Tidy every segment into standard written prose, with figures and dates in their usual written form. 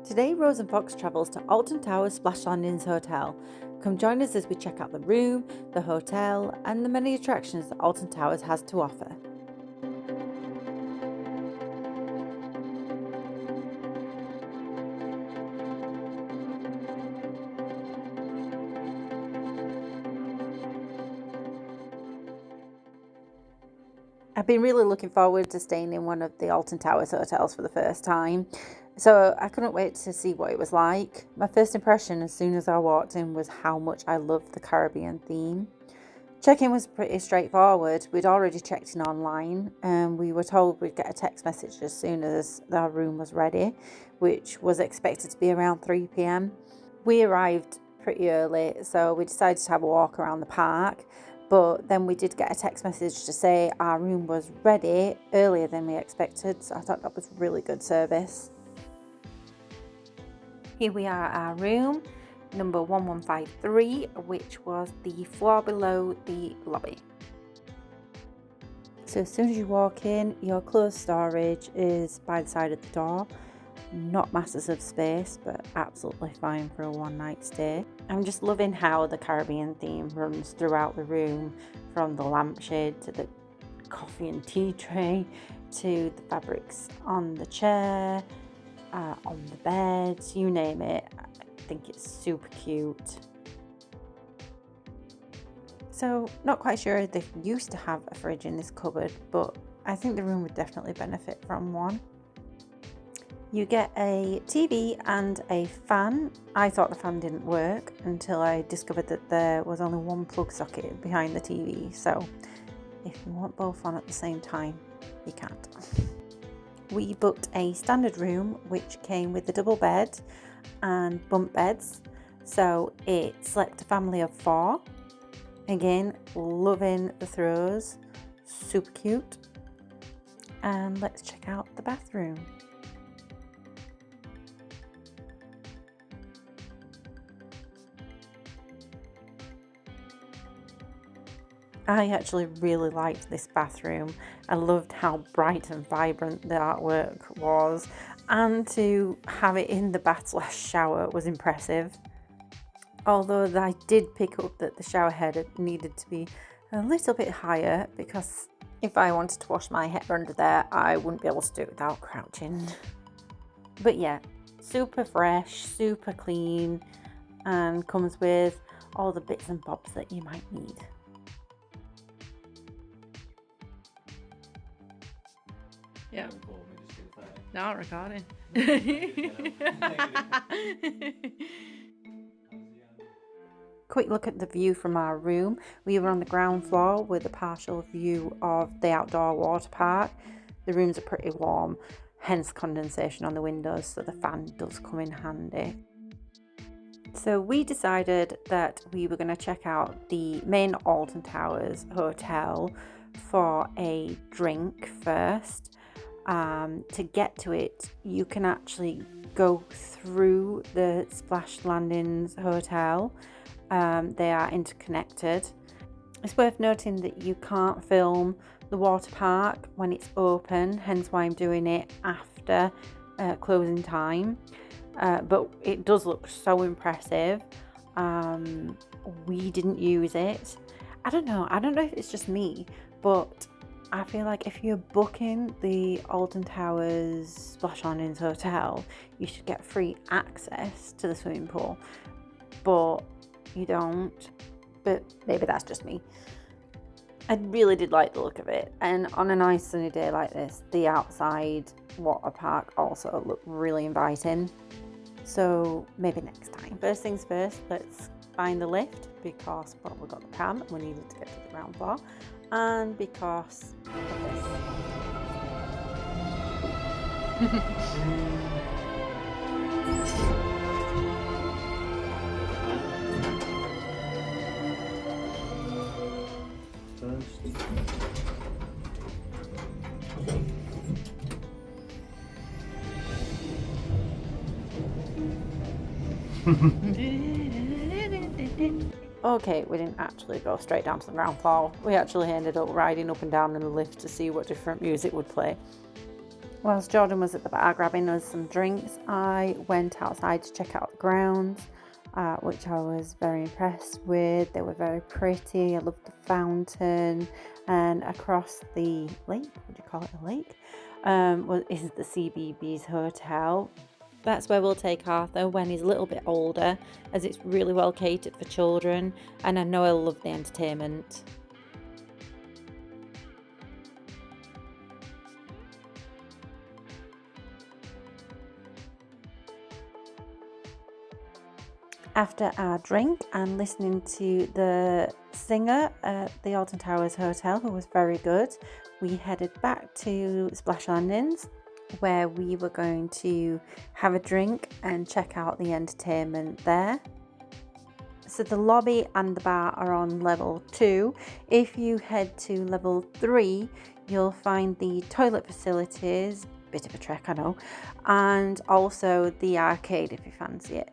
Today, Rose and Fox travels to Alton Towers Splash Landings Hotel. Come join us as we check out the room, the hotel, and the many attractions that Alton Towers has to offer. I've been really looking forward to staying in one of the Alton Towers hotels for the first time, so I couldn't wait to see what it was like. My first impression as soon as I walked in was how much I loved the Caribbean theme. Check-in was pretty straightforward. We'd already checked in online and we were told we'd get a text message as soon as our room was ready, which was expected to be around 3 p.m. We arrived pretty early, so we decided to have a walk around the park. But then we did get a text message to say our room was ready earlier than we expected, so I thought that was really good service. Here we are at our room, number 1153, which was the floor below the lobby. So as soon as you walk in, your clothes storage is by the side of the door. Not masses of space, but absolutely fine for a one night stay. I'm just loving how the Caribbean theme runs throughout the room, from the lampshade to the coffee and tea tray to the fabrics on the chair, on the bed, you name it. I think it's super cute. So not quite sure if they used to have a fridge in this cupboard, but I think the room would definitely benefit from one. You get a TV and a fan. I thought the fan didn't work until I discovered that there was only one plug socket behind the TV. So if you want both on at the same time, you can't. We booked a standard room which came with a double bed and bunk beds. So it slept a family of 4. Again, loving the throws, super cute. And let's check out the bathroom. I actually really liked this bathroom. I loved how bright and vibrant the artwork was, and to have it in the bath/shower was impressive. Although I did pick up that the shower head needed to be a little bit higher, because if I wanted to wash my hair under there, I wouldn't be able to do it without crouching. But yeah, super fresh, super clean, and comes with all the bits and bobs that you might need. Yeah. Not recording. Quick look at the view from our room. We were on the ground floor with a partial view of the outdoor water park. The rooms are pretty warm, hence condensation on the windows, so the fan does come in handy. So we decided that we were going to check out the main Alton Towers hotel for a drink first. To get to it, you can actually go through the Splash Landings Hotel. They are interconnected. It's worth noting that you can't film the water park when it's open, hence why I'm doing it after closing time. But it does look so impressive. We didn't use it. I don't know if it's just me, but I feel like if you're booking the Alton Towers Splash Landings Hotel, you should get free access to the swimming pool, but you don't. But maybe that's just me. I really did like the look of it, and on a nice sunny day like this, the outside water park also looked really inviting. So maybe next time. First things first, let's find the lift, because we got the pram and we needed to get to the ground floor, and because of this. Okay, we didn't actually go straight down to the ground floor. We actually ended up riding up and down in the lift to see what different music would play. Whilst Jordan was at the bar grabbing us some drinks, I went outside to check out the grounds, which I was very impressed with. They were very pretty. I loved the fountain, and across the lake, would you call it a lake, is the CBeebies Hotel. That's where we'll take Arthur when he's a little bit older, as it's really well catered for children, and I know he'll love the entertainment. After our drink and listening to the singer at the Alton Towers Hotel, who was very good, we headed back to Splash Landings, where we were going to have a drink and check out the entertainment there. So the lobby and the bar are on level 2. If you head to level 3, you'll find the toilet facilities, bit of a trek I know, and also the arcade if you fancy it.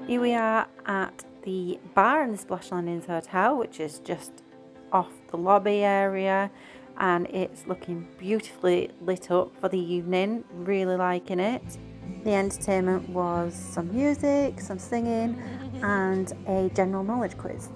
Here we are at the bar in the Splash Landings Hotel, which is just off the lobby area, and it's looking beautifully lit up for the evening. Really liking it. The entertainment was some music, some singing, and a general knowledge quiz.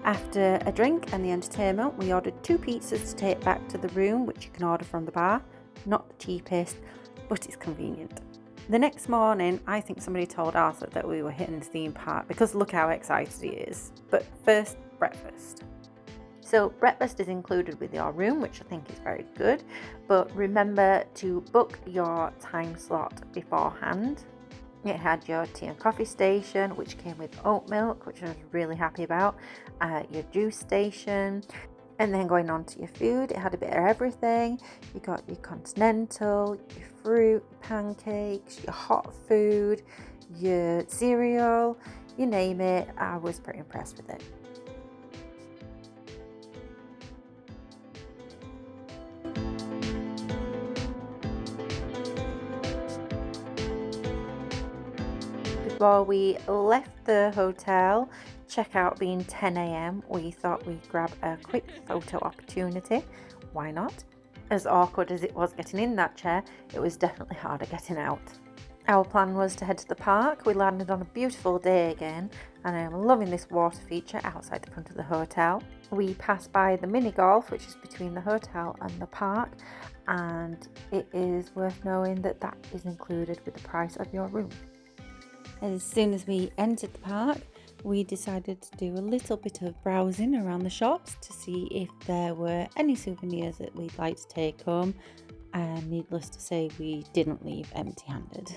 After a drink and the entertainment, we ordered 2 pizzas to take back to the room, which you can order from the bar. Not the cheapest, but it's convenient. The next morning, I think somebody told Arthur that we were hitting the theme park because look how excited he is. But first, breakfast. So breakfast is included with your room, which I think is very good. But remember to book your time slot beforehand. It had your tea and coffee station, which came with oat milk, which I was really happy about, your juice station, and then going on to your food, it had a bit of everything. You got your continental, your fruit, your pancakes, your hot food, your cereal, you name it. I was pretty impressed with it. Before we left the hotel, checkout being 10 a.m, we thought we'd grab a quick photo opportunity. Why not? As awkward as it was getting in that chair, it was definitely harder getting out. Our plan was to head to the park. We landed on a beautiful day again, and I am loving this water feature outside the front of the hotel. We passed by the mini golf, which is between the hotel and the park, and it is worth knowing that that is included with the price of your room. As soon as we entered the park, we decided to do a little bit of browsing around the shops to see if there were any souvenirs that we'd like to take home, and needless to say, we didn't leave empty-handed.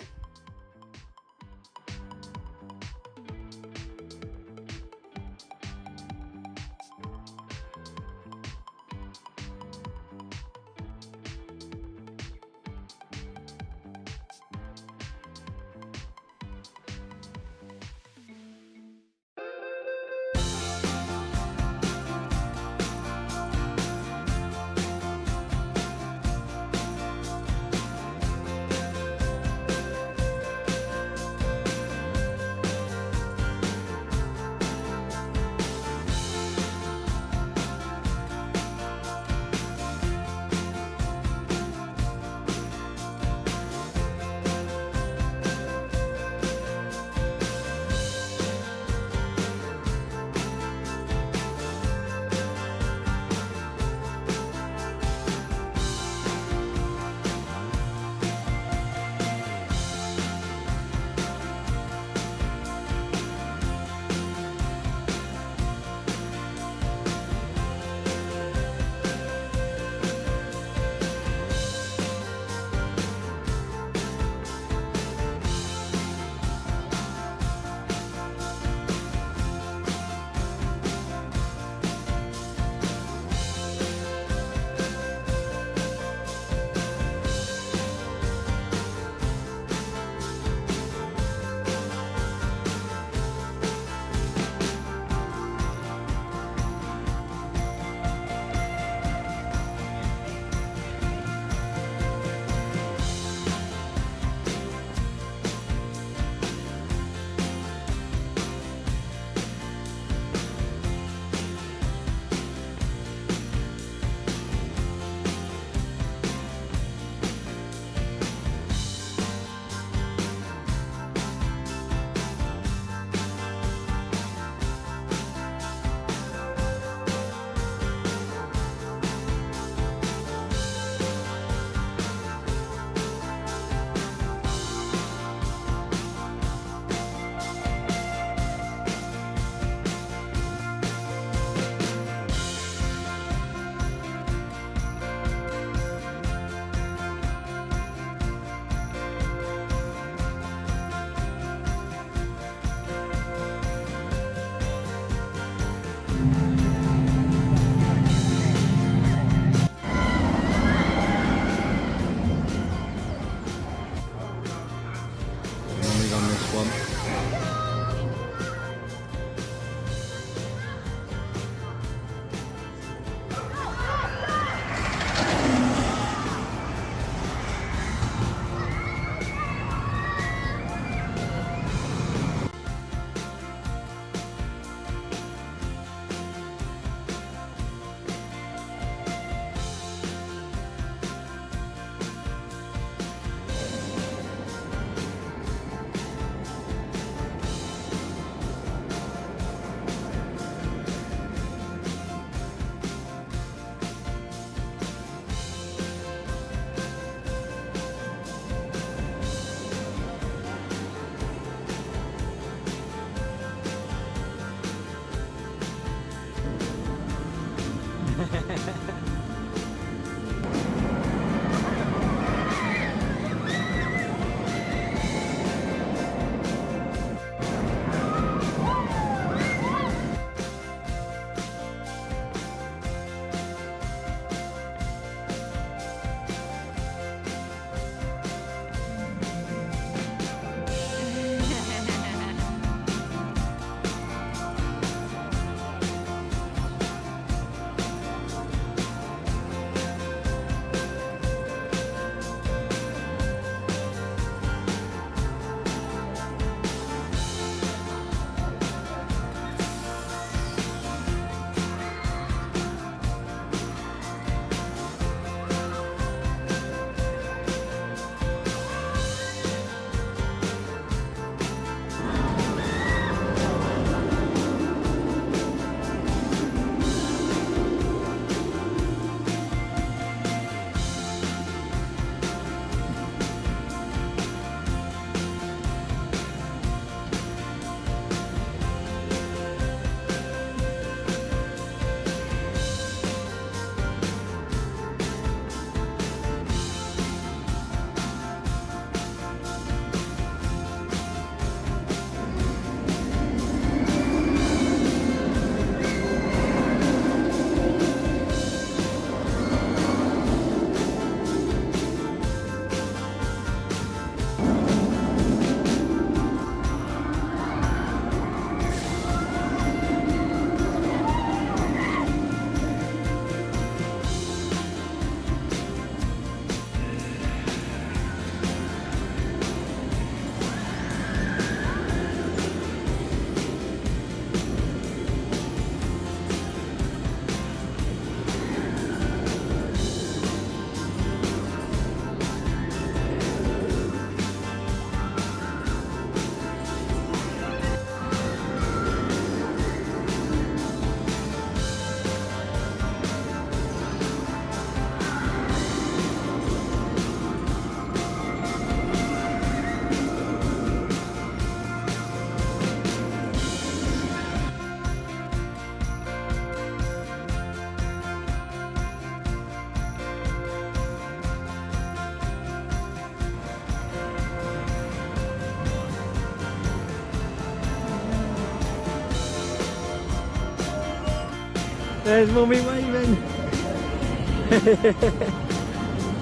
There's Mummy waving.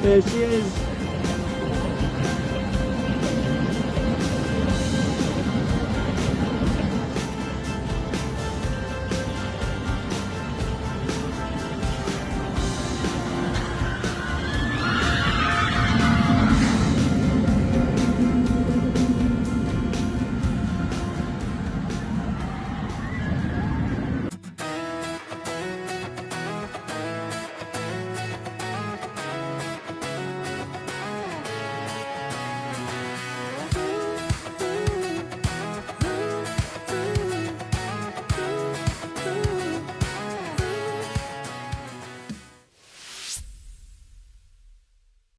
There she is.